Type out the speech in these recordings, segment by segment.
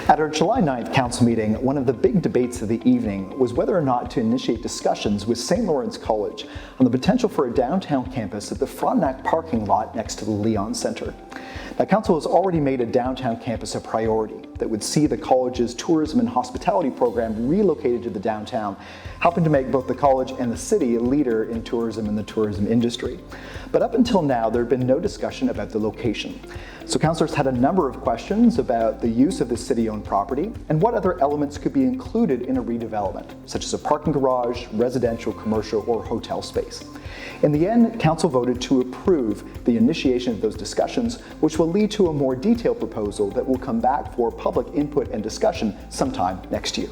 At our July 9th council meeting, one of the big debates of the evening was whether or not to initiate discussions with St. Lawrence College on the potential for a downtown campus at the Frontenac parking lot next to the Leon Centre. Now, council has already made a downtown campus a priority that would see the college's tourism and hospitality program relocated to the downtown, helping to make both the college and the city a leader in tourism and the tourism industry. But up until now, there had been no discussion about the location. So councillors had a number of questions about the use of the city-owned property and what other elements could be included in a redevelopment, such as a parking garage, residential, commercial, or hotel space. In the end, council voted to approve the initiation of those discussions, which will lead to a more detailed proposal that will come back for public input and discussion sometime next year.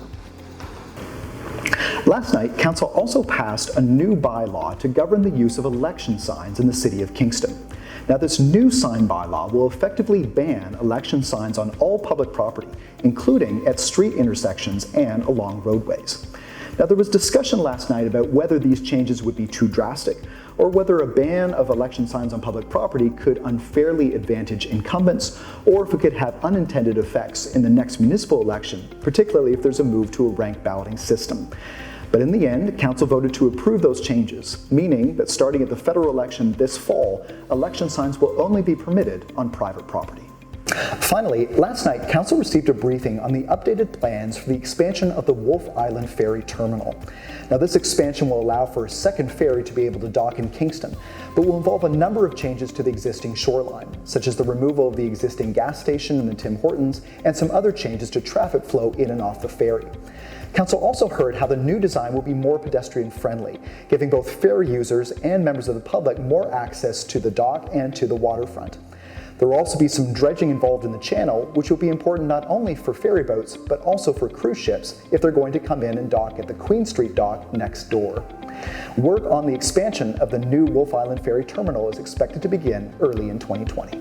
Last night, council also passed a new bylaw to govern the use of election signs in the city of Kingston. Now, this new sign bylaw will effectively ban election signs on all public property, including at street intersections and along roadways. Now, there was discussion last night about whether these changes would be too drastic, or whether a ban of election signs on public property could unfairly advantage incumbents, or if it could have unintended effects in the next municipal election, particularly if there's a move to a ranked balloting system. But in the end, council voted to approve those changes, meaning that starting at the federal election this fall, election signs will only be permitted on private property. Finally, last night, council received a briefing on the updated plans for the expansion of the Wolfe Island Ferry Terminal. Now, this expansion will allow for a second ferry to be able to dock in Kingston, but will involve a number of changes to the existing shoreline, such as the removal of the existing gas station and the Tim Hortons, and some other changes to traffic flow in and off the ferry. Council also heard how the new design will be more pedestrian-friendly, giving both ferry users and members of the public more access to the dock and to the waterfront. There will also be some dredging involved in the channel, which will be important not only for ferry boats, but also for cruise ships if they're going to come in and dock at the Queen Street dock next door. Work on the expansion of the new Wolfe Island Ferry Terminal is expected to begin early in 2020.